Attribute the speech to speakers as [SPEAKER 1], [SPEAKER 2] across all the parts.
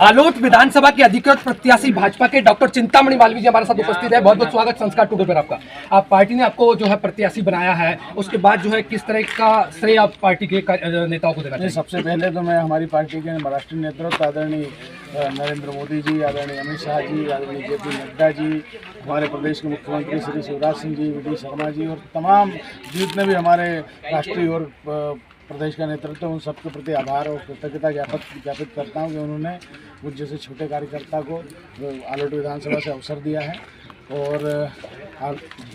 [SPEAKER 1] आलोट विधानसभा के अधिकृत प्रत्याशी भाजपा के डॉक्टर चिंतामणि मालवीय जी हमारे साथ उपस्थित है। बहुत बहुत स्वागत संस्कार टुडे पर आपका। आप पार्टी ने आपको जो है प्रत्याशी बनाया है, उसके बाद जो है किस तरह का श्रेय आप पार्टी के नेताओं को देना चाहिए?
[SPEAKER 2] सबसे पहले तो मैं हमारी पार्टी के राष्ट्रीय नेतृत्व आदरणीय नरेंद्र मोदी जी, आदरणीय अमित शाह जी, आदरणीय जेपी नड्डा जी, हमारे प्रदेश के मुख्यमंत्री श्री शिवराज सिंह जी, वी डी शर्मा जी और तमाम जितने भी हमारे राष्ट्रीय और प्रदेश का नेतृत्व, उन सबके प्रति आभार और कृतज्ञता ज्ञापित करता हूं कि उन्होंने मुझ जैसे छोटे कार्यकर्ता को आलोट विधानसभा से अवसर दिया है। और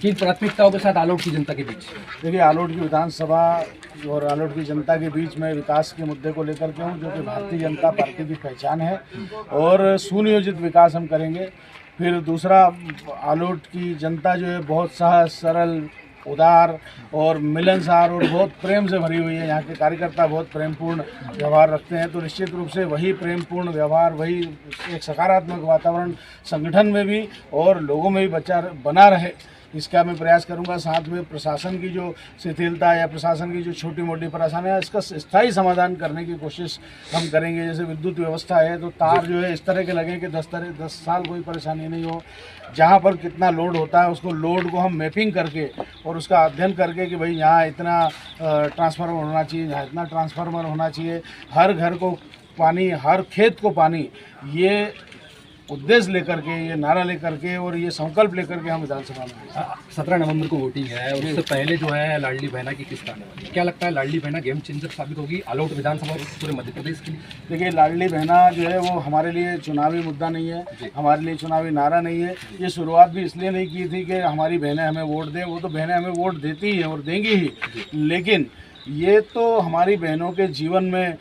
[SPEAKER 1] किन प्राथमिकताओं के साथ आलोट की जनता के बीच?
[SPEAKER 2] देखिए, आलोट की विधानसभा और आलोट की जनता के बीच में विकास के मुद्दे को लेकर के हूँ, जो कि भारतीय जनता पार्टी की पहचान है और सुनियोजित विकास हम करेंगे। फिर दूसरा, आलोट की जनता जो है बहुत सहज सरल, उदार और मिलनसार और बहुत प्रेम से भरी हुई है। यहाँ के कार्यकर्ता बहुत प्रेमपूर्ण व्यवहार रखते हैं, तो निश्चित रूप से वही प्रेमपूर्ण व्यवहार, वही एक सकारात्मक वातावरण संगठन में भी और लोगों में भी बना रहे, इसका मैं प्रयास करूंगा। साथ में प्रशासन की जो शिथिलता या प्रशासन की जो छोटी मोटी परेशानियाँ, इसका स्थायी समाधान करने की कोशिश हम करेंगे। जैसे विद्युत व्यवस्था है, तो तार जो है इस तरह के लगे कि 10 साल कोई परेशानी नहीं हो। जहाँ पर कितना लोड होता है, उसको लोड को हम मैपिंग करके और उसका अध्ययन करके कि भाई यहाँ इतना ट्रांसफार्मर होना चाहिए, यहाँ इतना ट्रांसफार्मर होना चाहिए, हर घर को पानी, हर खेत को पानी, ये उद्देश्य लेकर के, ये नारा लेकर के और ये संकल्प लेकर के हम विधानसभा में
[SPEAKER 1] 17 नवंबर को वोटिंग है और उससे पहले जो है लाडली बहना की किस्त आने वाली है। क्या लगता है लाडली बहना गेम चेंजर साबित होगी आलोट विधानसभा और पूरे मध्य प्रदेश के लिए?
[SPEAKER 2] देखिए, लाडली बहना जो है वो हमारे लिए चुनावी मुद्दा नहीं है, हमारे लिए चुनावी नारा नहीं है। ये शुरुआत भी इसलिए नहीं की थी कि हमारी बहनें हमें वोट दें, वो तो बहनें हमें वोट देती ही हैं और देंगी ही, लेकिन ये तो हमारी बहनों के जीवन में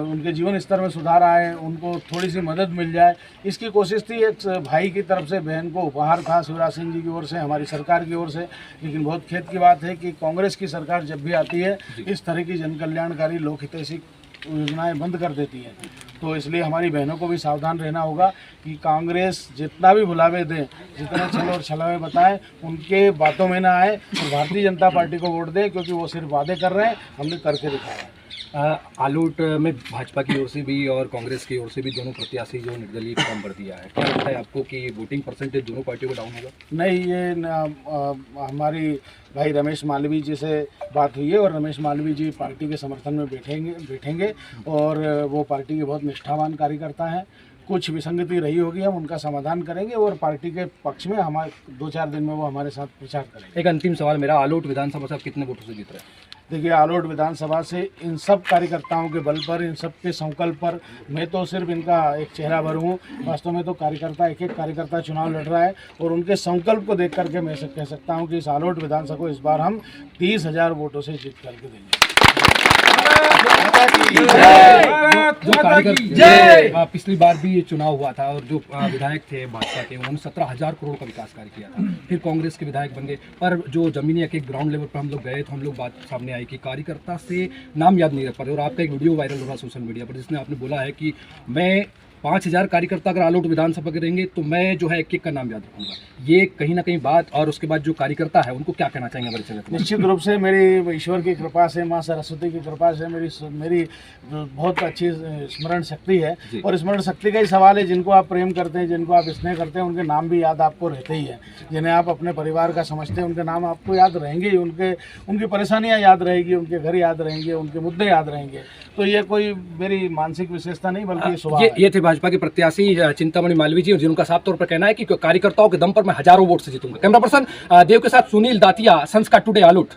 [SPEAKER 2] उनके जीवन स्तर में सुधार आए, उनको थोड़ी सी मदद मिल जाए, इसकी कोशिश थी। एक भाई की तरफ से बहन को उपहार था शिवराज सिंह जी की ओर से, हमारी सरकार की ओर से। लेकिन बहुत खेद की बात है कि कांग्रेस की सरकार जब भी आती है, इस तरह की जनकल्याणकारी लोकहितैषी योजनाएं बंद कर देती हैं। तो इसलिए हमारी बहनों को भी सावधान रहना होगा कि कांग्रेस जितना भी भुलावे दें, जितने छल और छलावे बताएं, उनके बातों में ना आए और भारतीय जनता पार्टी को वोट दें, क्योंकि वो सिर्फ वादे कर रहे हैं, हमने करके दिखाया है।
[SPEAKER 1] आलोट में भाजपा की ओर से भी और कांग्रेस की ओर से भी दोनों प्रत्याशी जो निर्दलीय फॉर्म भर दिया है, क्या लगता है आपको कि वोटिंग परसेंटेज दोनों पार्टियों को डाउन होगा?
[SPEAKER 2] नहीं, ये हमारी भाई रमेश मालवीय जी से बात हुई है और रमेश मालवीय जी पार्टी के समर्थन में बैठेंगे और वो पार्टी के बहुत निष्ठावान कार्यकर्ता हैं। कुछ विसंगति रही होगी, हम उनका समाधान करेंगे और पार्टी के पक्ष में हमारे 2-4 दिन में वो हमारे साथ प्रचार करेंगे।
[SPEAKER 1] एक अंतिम सवाल मेरा, आलोट विधानसभा से आप कितने वोटों से जीत रहे हैं?
[SPEAKER 2] देखिए, आलोट विधानसभा से इन सब कार्यकर्ताओं के बल पर, इन सब के संकल्प पर, मैं तो सिर्फ इनका एक चेहरा भर हूँ, वास्तव में तो कार्यकर्ता, एक एक कार्यकर्ता चुनाव लड़ रहा है और उनके संकल्प को देख करके मैं कह सकता हूँ कि इस आलोट विधानसभा को इस बार हम 30,000 वोटों से जीत करके देंगे।
[SPEAKER 1] पिछली बार भी ये चुनाव हुआ था और जो विधायक थे भाजपा के, उन्होंने 17,000 करोड़ का विकास कार्य किया था, फिर कांग्रेस के विधायक बन गए, पर जो जमीनी एक ग्राउंड लेवल पर हम लोग गए तो हम लोग बात सामने आई कि कार्यकर्ता से नाम याद नहीं रख पाते। और आपका एक वीडियो वायरल हो रहा सोशल मीडिया पर, जिसमें आपने बोला है कि मैं 5,000 कार्यकर्ता अगर आलोट विधानसभा के रहेंगे तो मैं जो है एक का नाम याद रखूंगा। ये कहीं ना कहीं बात, और उसके बाद जो कार्यकर्ता है उनको क्या कहना चाहेंगे?
[SPEAKER 2] निश्चित रूप से मेरी ईश्वर की कृपा से, माँ सरस्वती की कृपा से मेरी बहुत अच्छी स्मरण शक्ति है और स्मरण शक्ति का ही सवाल है। जिनको आप प्रेम करते हैं, जिनको आप स्नेह करते हैं, उनके नाम भी याद आपको रहते ही हैं। जिन्हें आप अपने परिवार का समझते हैं, उनके नाम आपको याद रहेंगे ही, उनकी परेशानियाँ याद रहेगी, उनके घर याद रहेंगे, उनके मुद्दे याद रहेंगे। तो ये कोई मेरी मानसिक विशेषता नहीं, बल्कि स्वभाव है।
[SPEAKER 1] ये थे भाजपा के प्रत्याशी चिंतामणि मालवीय जी, और जिनका साफ तौर पर कहना है कि कार्यकर्ताओं के दम पर मैं हजारों वोट से जीतूंगा। कैमरा पर्सन देव के साथ सुनील दातिया, संस्कार टुडे आलोट।